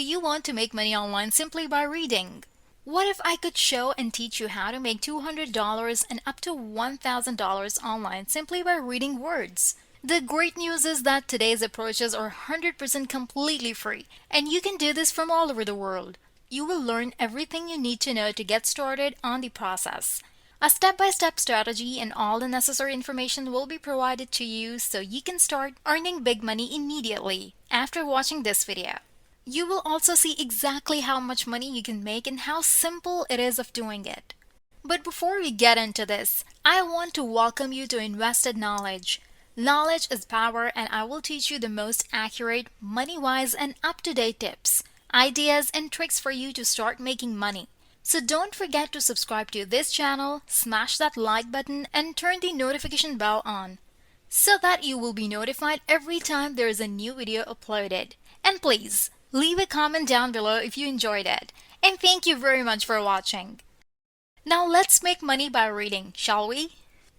you want to make money online simply by reading? What if I could show and teach you how to make $200 and up to $1,000 online simply by reading words? The great news is that today's approaches are 100% completely free, and you can do this from all over the world. You will learn everything you need to know to get started on the process. A step-by-step strategy and all the necessary information will be provided to you so you can start earning big money immediately after watching this video. You will also see exactly how much money you can make and how simple it is of doing it. But before we get into this, I want to welcome you to Invested Knowledge. Knowledge is power, and I will teach you the most accurate, money-wise, and up-to-date tips, ideas, and tricks for you to start making money. So don't forget to subscribe to this channel, smash that like button, and turn the notification bell on so that you will be notified every time there is a new video uploaded. And please, leave a comment down below if you enjoyed it. And thank you very much for watching. Now let's make money by reading, shall we?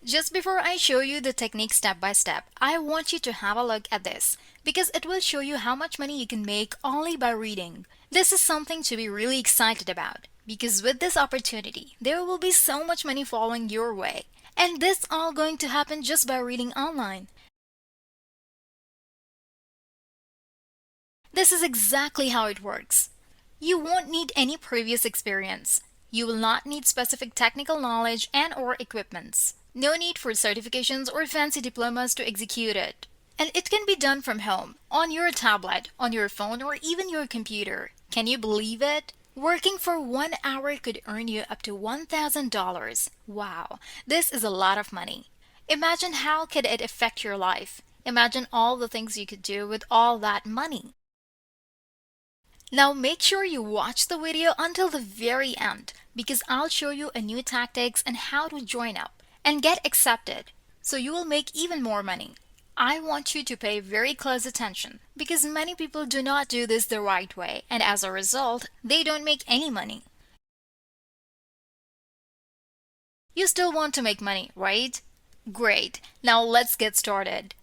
Just before I show you the technique step by step, I want you to have a look at this because it will show you how much money you can make only by reading. This is something to be really excited about because with this opportunity, there will be so much money falling your way. And this all going to happen just by reading online. This is exactly how it works. You won't need any previous experience. You will not need specific technical knowledge and/or equipments. No need for certifications or fancy diplomas to execute it. And it can be done from home, on your tablet, on your phone, or even your computer. Can you believe it? Working for 1 hour could earn you up to $1,000. Wow, this is a lot of money. Imagine how could it affect your life. Imagine all the things you could do with all that money. Now make sure you watch the video until the very end because I'll show you a new tactics and how to join up and get accepted so you will make even more money. I want you to pay very close attention because many people do not do this the right way and as a result, they don't make any money. You still want to make money, right? Great, now let's get started.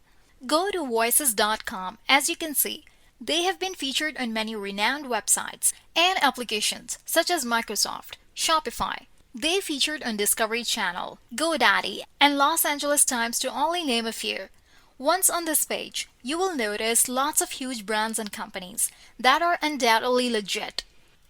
Go to Voicescom. As you can see, they have been featured on many renowned websites and applications such as Microsoft, Shopify. They featured on Discovery Channel, GoDaddy, and Los Angeles Times to only name a few. Once on this page, you will notice lots of huge brands and companies that are undoubtedly legit.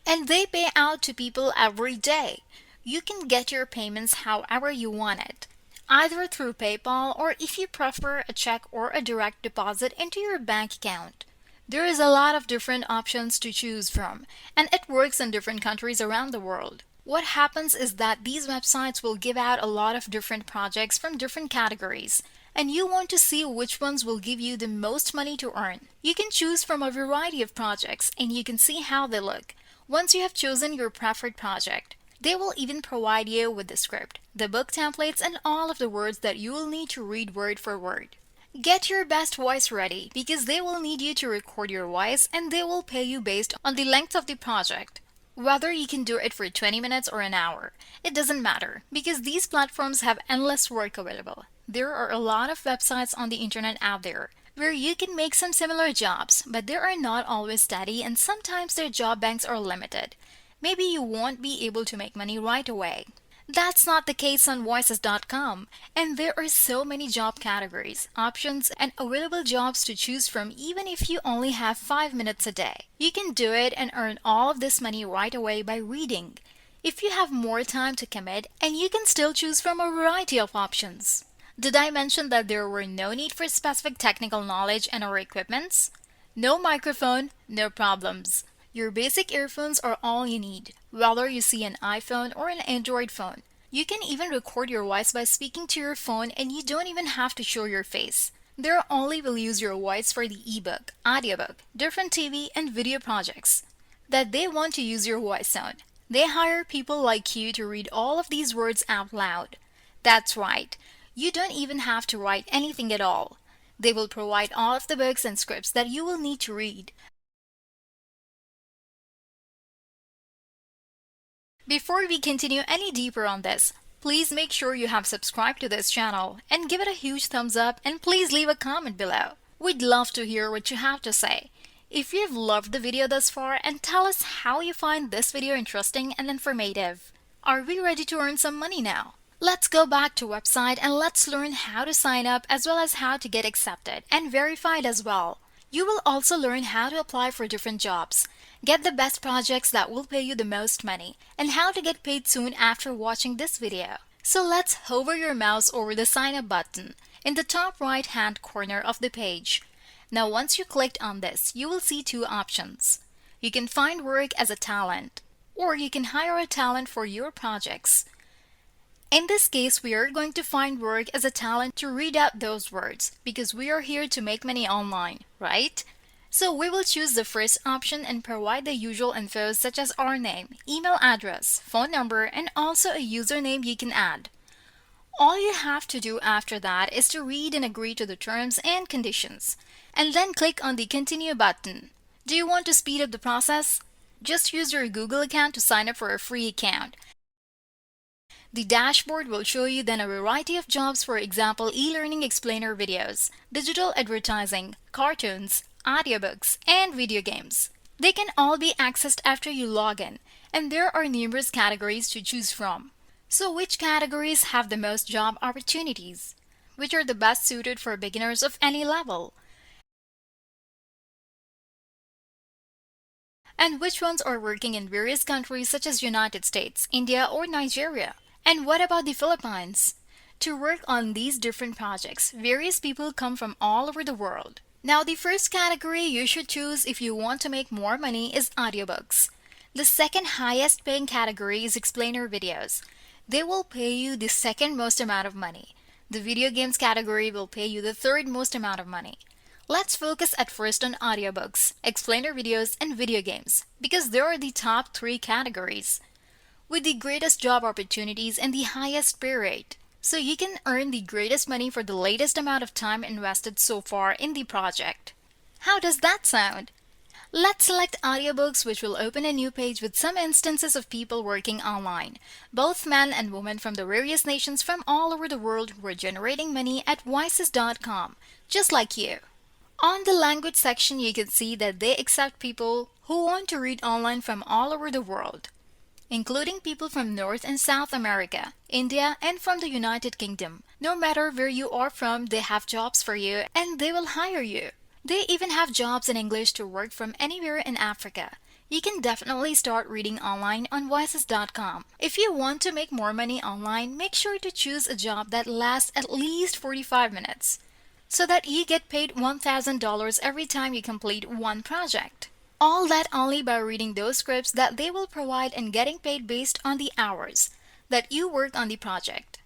And they pay out to people every day. You can get your payments however you want it, either through PayPal or if you prefer a check or a direct deposit into your bank account. There is a lot of different options to choose from, and it works in different countries around the world. What happens is that these websites will give out a lot of different projects from different categories, and you want to see which ones will give you the most money to earn. You can choose from a variety of projects, and you can see how they look. Once you have chosen your preferred project, they will even provide you with the script, the book templates, and all of the words that you will need to read word for word. Get your best voice ready because they will need you to record your voice and they will pay you based on the length of the project. Whether you can do it for 20 minutes or an hour, it doesn't matter because these platforms have endless work available. There are a lot of websites on the internet out there where you can make some similar jobs, but they are not always steady and sometimes their job banks are limited. Maybe you won't be able to make money right away. That's not the case on Voices.com, and there are so many job categories, options, and available jobs to choose from even if you only have 5 minutes a day. You can do it and earn all of this money right away by reading. If you have more time to commit, and you can still choose from a variety of options. Did I mention that there were no need for specific technical knowledge and/or equipments? No microphone, no problems. Your basic earphones are all you need, whether you see an iPhone or an Android phone. You can even record your voice by speaking to your phone and you don't even have to show your face. They only will use your voice for the ebook, audiobook, different TV and video projects that they want to use your voice on. They hire people like you to read all of these words out loud. That's right, you don't even have to write anything at all. They will provide all of the books and scripts that you will need to read. Before we continue any deeper on this, please make sure you have subscribed to this channel and give it a huge thumbs up and please leave a comment below. We'd love to hear what you have to say. if you've loved the video thus far, and tell us how you find this video interesting and informative. Are we ready to earn some money now? Let's go back to website and let's learn how to sign up as well as how to get accepted and verified as well. You will also learn how to apply for different jobs, get the best projects that will pay you the most money, and how to get paid soon after watching this video. So let's hover your mouse over the sign up button in the top right hand corner of the page. Now once you clicked on this, you will see two options. You can find work as a talent, or you can hire a talent for your projects. In this case, we are going to find work as a talent to read out those words because we are here to make money online, right? So we will choose the first option and provide the usual info such as our name, email address, phone number, and also a username you can add. All you have to do after that is to read and agree to the terms and conditions, and then click on the continue button. Do you want to speed up the process? Just use your Google account to sign up for a free account. The dashboard will show you then a variety of jobs, for example, e-learning explainer videos, digital advertising, cartoons, audiobooks, and video games. They can all be accessed after you log in, and there are numerous categories to choose from. So which categories have the most job opportunities? Which are the best suited for beginners of any level? And which ones are working in various countries such as United States, India, or Nigeria? And what about the Philippines? To work on these different projects, various people come from all over the world. Now, the first category you should choose if you want to make more money is audiobooks. The second highest paying category is explainer videos. They will pay you the second most amount of money. The video games category will pay you the third most amount of money. Let's focus at first on audiobooks, explainer videos, and video games because they are the top three categories with the greatest job opportunities and the highest pay rate. So you can earn the greatest money for the latest amount of time invested so far in the project. How does that sound? Let's select audiobooks, which will open a new page with some instances of people working online, both men and women from the various nations from all over the world who are generating money at Voices.com, just like you. On the language section, you can see that they accept people who want to read online from all over the world, including people from North and South America, India, and from the United Kingdom. No matter where you are from, they have jobs for you and they will hire you. They even have jobs in English to work from anywhere in Africa. You can definitely start reading online on Voices.com. If you want to make more money online, make sure to choose a job that lasts at least 45 minutes so that you get paid $1,000 every time you complete one project. All that only by reading those scripts that they will provide and getting paid based on the hours that you work on the project.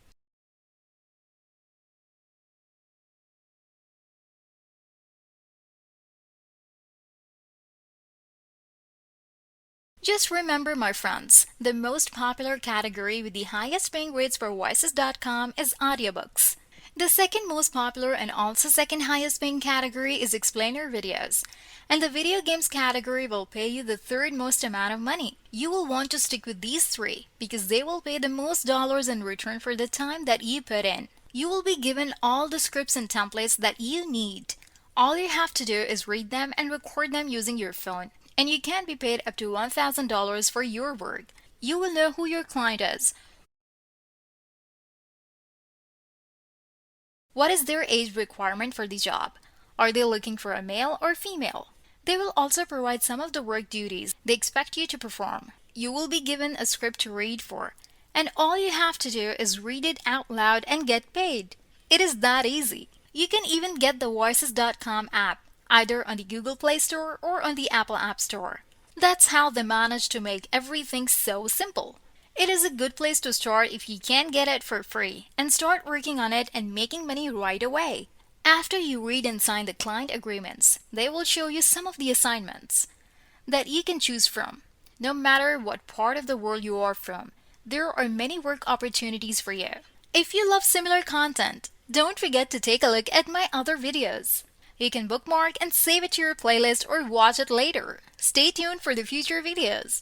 Just remember, my friends, the most popular category with the highest paying rates for Voices.com is audiobooks. The second most popular and also second highest paying category is explainer videos. And the video games category will pay you the third most amount of money. You will want to stick with these three because they will pay the most dollars in return for the time that you put in. You will be given all the scripts and templates that you need. All you have to do is read them and record them using your phone. And you can be paid up to $1,000 for your work. You will know who your client is. What is their age requirement for the job? Are they looking for a male or female? They will also provide some of the work duties they expect you to perform. You will be given a script to read for, and all you have to do is read it out loud and get paid. It is that easy. You can even get the Voices.com app, either on the Google Play Store or on the Apple App Store. That's how they manage to make everything so simple. It is a good place to start if you can get it for free and start working on it and making money right away. After you read and sign the client agreements, they will show you some of the assignments that you can choose from. No matter what part of the world you are from, there are many work opportunities for you. If you love similar content, don't forget to take a look at my other videos. You can bookmark and save it to your playlist or watch it later. Stay tuned for the future videos.